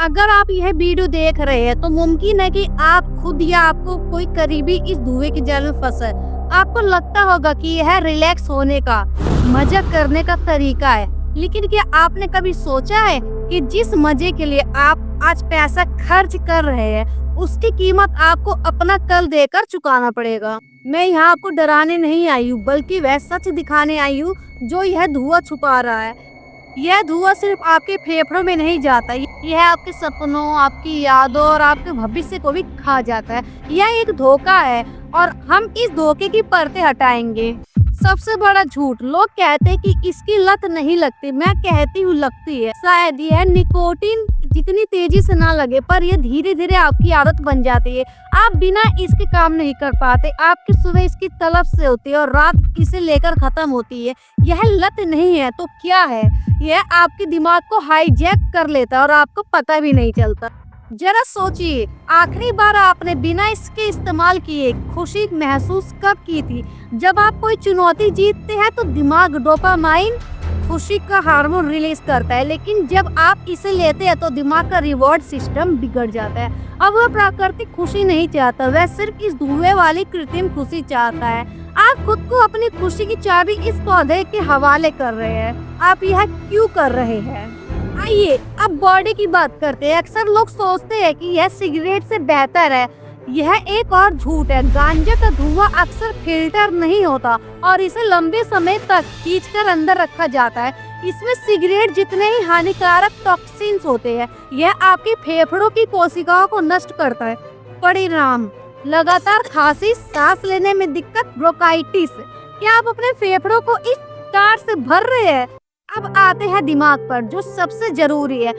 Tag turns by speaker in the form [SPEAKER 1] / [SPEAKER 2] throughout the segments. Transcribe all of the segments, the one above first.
[SPEAKER 1] अगर आप यह वीडियो देख रहे हैं तो मुमकिन है कि आप खुद या आपको कोई करीबी इस धुएं के जाल में फंसा है। आपको लगता होगा कि यह रिलैक्स होने का, मजा करने का तरीका है, लेकिन क्या आपने कभी सोचा है कि जिस मजे के लिए आप आज पैसा खर्च कर रहे हैं उसकी कीमत आपको अपना कल देकर चुकाना पड़ेगा। मैं यहाँ आपको डराने नहीं आई हूँ, बल्कि वह सच दिखाने आई हूँ जो यह धुआं छुपा रहा है। यह धुआं सिर्फ आपके फेफड़ों में नहीं जाता, यह आपके सपनों, आपकी यादों और आपके भविष्य को भी खा जाता है। यह एक धोखा है और हम इस धोखे की परतें हटाएंगे। सबसे बड़ा झूठ, लोग कहते हैं कि इसकी लत नहीं लगती, मैं कहती हूँ लगती है। शायद यह निकोटीन जितनी तेजी से ना लगे, पर यह धीरे धीरे आपकी आदत बन जाती है। आप बिना इसके काम नहीं कर पाते। आपकी सुबह इसकी तलब से होती है और रात इसे लेकर खत्म होती है। यह लत नहीं है तो क्या है? यह आपके दिमाग को हाईजैक कर लेता है और आपको पता भी नहीं चलता। जरा सोचिए, आखिरी बार आपने बिना इसके इस्तेमाल किए खुशी महसूस कब की थी? जब आप कोई चुनौती जीतते हैं तो दिमाग डोपामाइन, खुशी का हार्मोन रिलीज करता है, लेकिन जब आप इसे लेते हैं तो दिमाग का रिवॉर्ड सिस्टम बिगड़ जाता है। अब वह प्राकृतिक खुशी नहीं चाहता, वह सिर्फ इस धुएं वाली कृत्रिम खुशी चाहता है। आप खुद को अपनी खुशी की चाबी इस पौधे के हवाले कर रहे हैं। आप यह क्यों कर रहे हैं? आइए अब बॉडी की बात करते हैं। अक्सर लोग सोचते हैं कि यह सिगरेट से बेहतर है। यह एक और झूठ है। गांजा का धुआं अक्सर फिल्टर नहीं होता और इसे लंबे समय तक खींचकर अंदर रखा जाता है। इसमें सिगरेट जितने ही हानिकारक टॉक्सिन्स होते हैं। यह आपके फेफड़ों की कोशिकाओं को नष्ट करता है। परिणाम, लगातार खांसी, सांस लेने में दिक्कत, ब्रोंकाइटिस। क्या आप अपने फेफड़ों को इस तार से भर रहे हैं? अब आते हैं दिमाग पर, जो सबसे जरूरी है।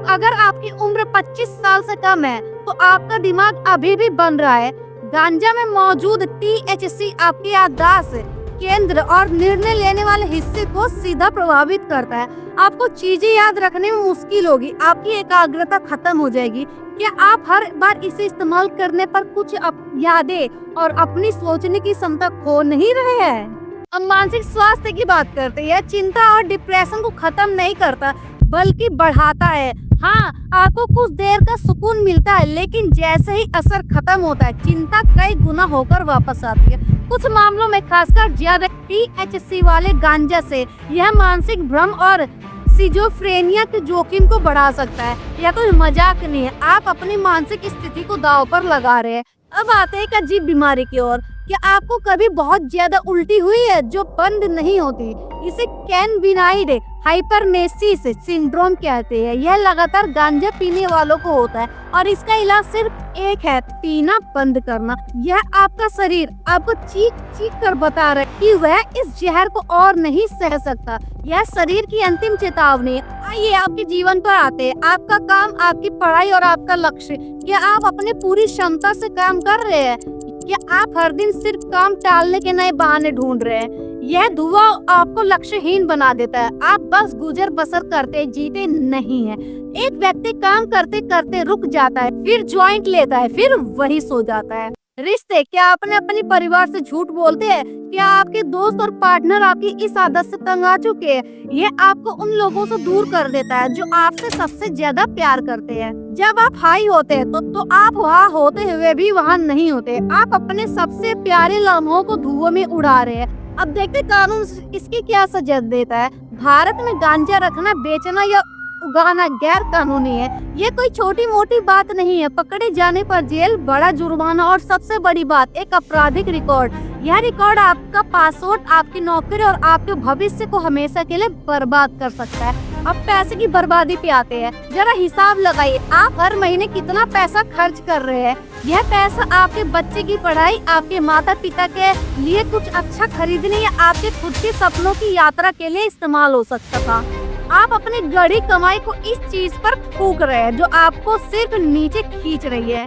[SPEAKER 1] अगर आपकी उम्र 25 साल से कम है तो आपका दिमाग अभी भी बन रहा है। गांजा में मौजूद THC आपकी याददाश्त केंद्र और निर्णय लेने वाले हिस्से को सीधा प्रभावित करता है। आपको चीजें याद रखने में मुश्किल होगी, आपकी एकाग्रता खत्म हो जाएगी। क्या आप हर बार इसे इस्तेमाल करने पर कुछ यादें और अपनी सोचने की क्षमता खो नहीं रहे हैं? अब मानसिक स्वास्थ्य की बात करते हैं। चिंता और डिप्रेशन को खत्म नहीं करता, बल्कि बढ़ाता है। हाँ, आपको कुछ देर का सुकून मिलता है, लेकिन जैसे ही असर खत्म होता है, चिंता कई गुना होकर वापस आती है। कुछ मामलों में, खासकर ज्यादा THC वाले गांजा से, यह मानसिक भ्रम और सिजोफ्रेनिया के जोखिम को बढ़ा सकता है। यह कोई मजाक नहीं है, आप अपनी मानसिक स्थिति को दांव पर लगा रहे हैं। अब आते हैं एक अजीब बीमारी की ओर। क्या आपको कभी बहुत ज्यादा उल्टी हुई है जो बंद नहीं होती? इसे कैनबिनाइड हाइपरमेसिस सिंड्रोम कहते हैं। यह लगातार गांजा पीने वालों को होता है और इसका इलाज सिर्फ एक है, पीना बंद करना। यह आपका शरीर आपको चीख चीख कर बता रहा है कि वह इस जहर को और नहीं सह सकता। यह शरीर की अंतिम चेतावनी। आइए आपके जीवन पर आते हैं। आपका काम, आपकी पढ़ाई और आपका लक्ष्य। क्या आप अपने पूरी क्षमता से काम कर रहे हैं? क्या आप हर दिन सिर्फ काम टालने के नए बहाने ढूंढ रहे हैं? यह धुआं आपको लक्ष्यहीन बना देता है। आप बस गुजर बसर करते, जीते नहीं हैं। एक व्यक्ति काम करते करते रुक जाता है, फिर जॉइंट लेता है, फिर वही सो जाता है। रिश्ते, क्या आपने अपने परिवार से झूठ बोलते हैं? क्या आपके दोस्त और पार्टनर आपकी इस आदत से तंग आ चुके हैं? यह आपको उन लोगों से दूर कर देता है जो आपसे सबसे ज्यादा प्यार करते हैं। जब आप हाई होते हैं तो आप वहाँ होते हुए भी वहाँ नहीं होते। आप अपने सबसे प्यारे लम्हों को धुआं में उड़ा रहे हैं। अब देखते कानून इसकी क्या सजा देता है। भारत में गांजा रखना, बेचना या उगाना गैर कानूनी है। ये कोई छोटी मोटी बात नहीं है। पकड़े जाने पर जेल, बड़ा जुर्माना और सबसे बड़ी बात, एक आपराधिक रिकॉर्ड। यह रिकॉर्ड आपका पासपोर्ट, आपकी नौकरी और आपके भविष्य को हमेशा के लिए बर्बाद कर सकता है। अब पैसे की बर्बादी पे आते हैं। जरा हिसाब लगाइए, आप हर महीने कितना पैसा खर्च कर रहे हैं। यह पैसा आपके बच्चे की पढ़ाई, आपके माता पिता के लिए कुछ अच्छा खरीदने या आपके खुद के सपनों की यात्रा के लिए इस्तेमाल हो सकता था। आप अपनी गड़ी कमाई को इस चीज पर फूंक रहे हैं जो आपको सिर्फ नीचे खींच रही है।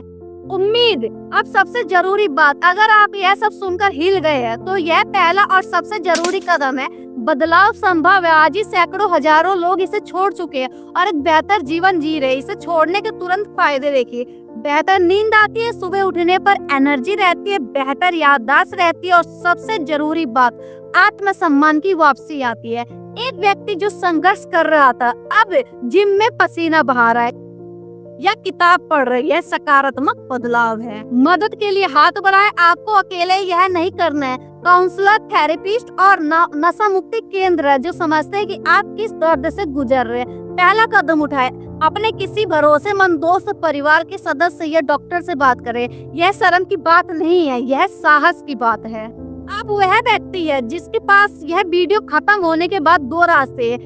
[SPEAKER 1] उम्मीद। अब सबसे जरूरी बात, अगर आप यह सब सुनकर हिल गए हैं तो यह पहला और सबसे जरूरी कदम है। बदलाव संभव है। आज ही सैकड़ों हजारों लोग इसे छोड़ चुके हैं और एक बेहतर जीवन जी रहे हैं। इसे छोड़ने के तुरंत फायदे देखिए। बेहतर नींद आती है, सुबह उठने पर एनर्जी रहती है, बेहतर याददाश्त रहती है और सबसे जरूरी बात, आत्मसम्मान की वापसी आती है। एक व्यक्ति जो संघर्ष कर रहा था अब जिम में पसीना बहा रहा है। या किताब पढ़ रही है, सकारात्मक बदलाव है। मदद के लिए हाथ बढ़ाएं, आपको अकेले यह नहीं करना है। काउंसलर, थेरेपिस्ट और नशा मुक्ति केंद्र जो समझते हैं कि आप किस दर्द से गुजर रहे हैं, पहला कदम उठाए। अपने किसी भरोसेमंद दोस्त, परिवार के सदस्य या डॉक्टर से बात करें। यह शर्म की बात नहीं है, यह साहस की बात है। आप वह व्यक्ति है जिसके पास यह वीडियो खत्म होने के बाद दो रास्ते हैं।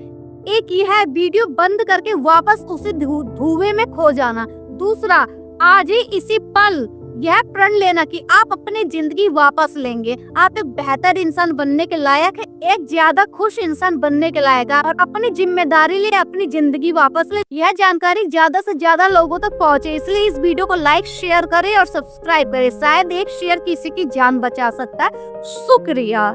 [SPEAKER 1] एक यह वीडियो बंद करके वापस उसी धुएं में खो जाना। दूसरा, आज ही इसी पल यह प्रण लेना कि आप अपनी जिंदगी वापस लेंगे। आप एक बेहतर इंसान बनने के लायक है, एक ज्यादा खुश इंसान बनने के लायक है और अपनी जिम्मेदारी ले अपनी जिंदगी वापस ले। यह जानकारी ज्यादा से ज्यादा लोगों तक पहुंचे, इसलिए इस वीडियो को लाइक, शेयर करें और सब्सक्राइब करें। शायद एक शेयर किसी की जान बचा सकता है। शुक्रिया।